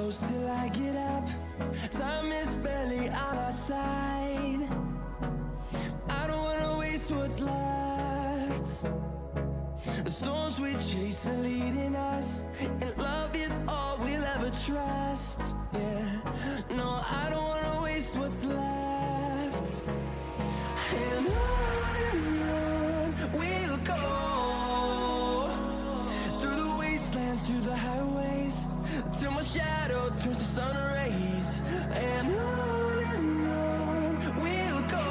close till I get up. Time is barely on our side. I don't wanna waste what's left. The storms we chase are leading us, and love is all we'll ever trust. Yeah, no, I don't wanna waste what's left. And on we'll go, through the wastelands, through the highways, till my shadow turns to sun rays. And on we'll go,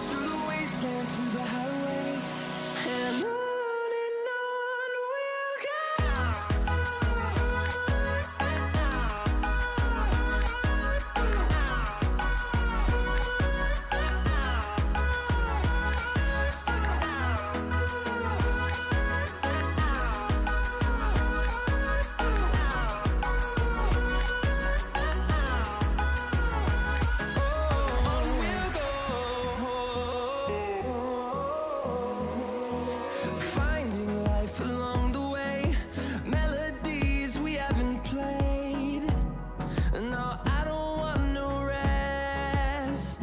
through the wastelands, through the highways, and on we'll go. Finding life along the way, melodies we haven't played. No, I don't want no rest.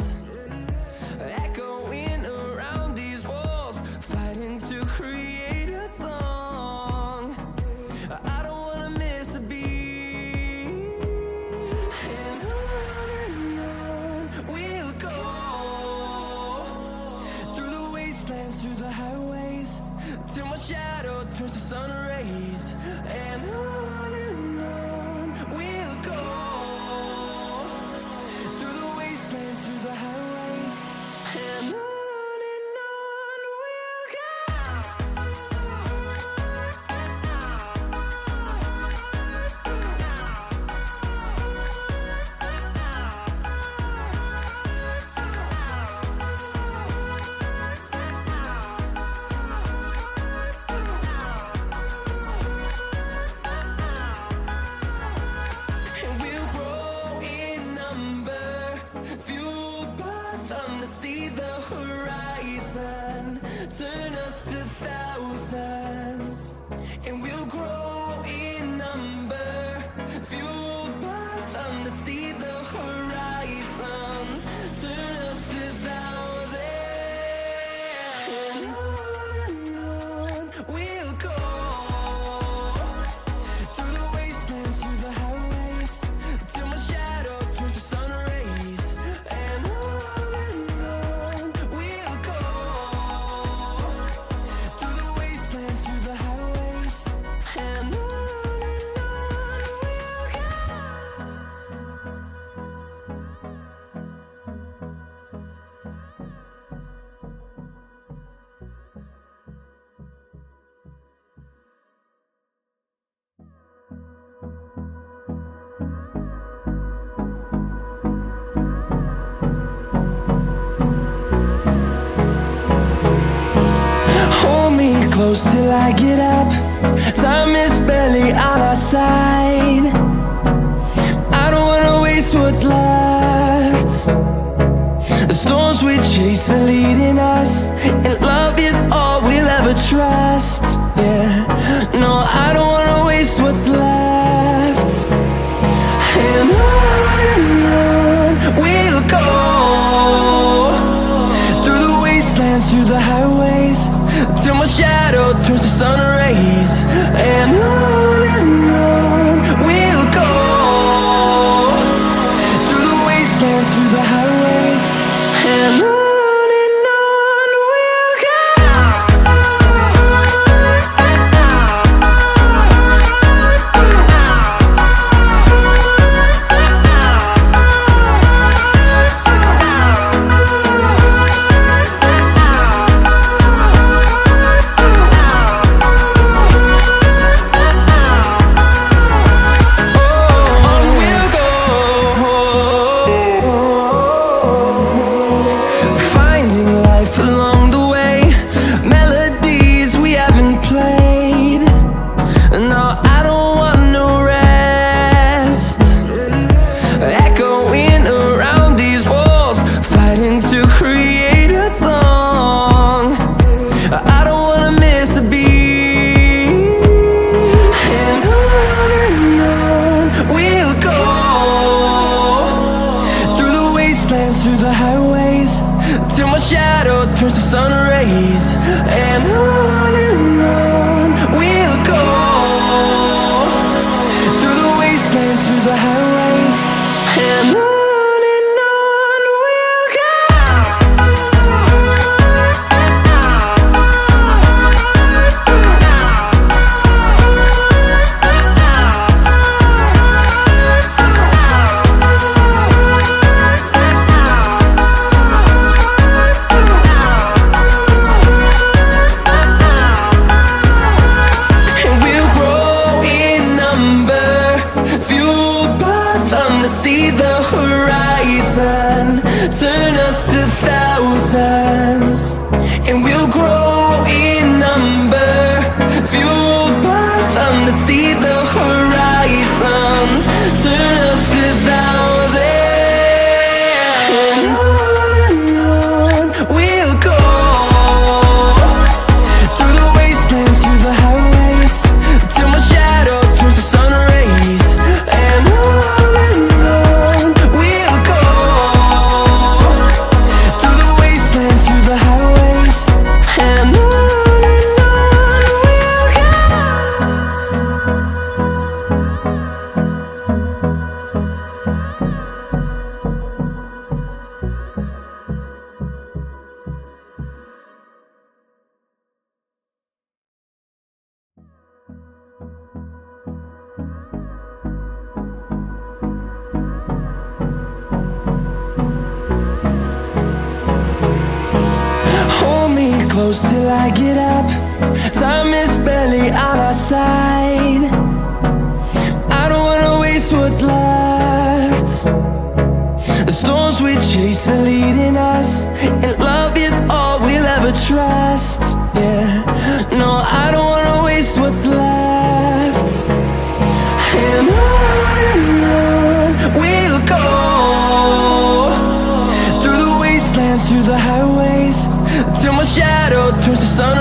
Echoing around these walls, fighting to create a song. I don't wanna miss a beat. And on we'll go, through the wastelands, through the highways, till my shadow turns to sun rays. And on we'll go, through the wastelands, through the highways, and on we'll go. And we'll grow in number, fueled by them to see the horizon, turn us to thousands. And we'll grow in number, fueled by them to see the horizon, turn us to thousands. And on we'll go, through the wastelands, through the highways, till my shadow turns to sun rays. And on we'll go, through the wastelands, through the highways, and on we'll go. Hold me close till I get up. Time is barely on our side. I don't wanna waste what's left. The storms we chase are leading us, and love is all we'll ever trust. Yeah, no, I don't wanna waste what's left. And on we'll go, through the wastelands, through the highways, till my shadow turns to sun rays. And on we'll go, through the wastelands, through the highways, and on we'll go. turns to sun rays. And on we'll go, through the wastelands, through the highways. And on we'll go. See the horizon, turn us to thousands, and we'll grow in number, fueled by them to see the horizon, turn us to thousands. And on we'll go, through the wastelands, through the highways, till my shadow turns to sun rays. And close till I get up. Time is barely on our side. I don't wanna waste what's left. The storms we chase are leading us, and love is all we'll ever trust. Yeah, no, I don't wanna waste what's left. And on we'll go, through the wastelands, through the highways, till my shadow turns to sun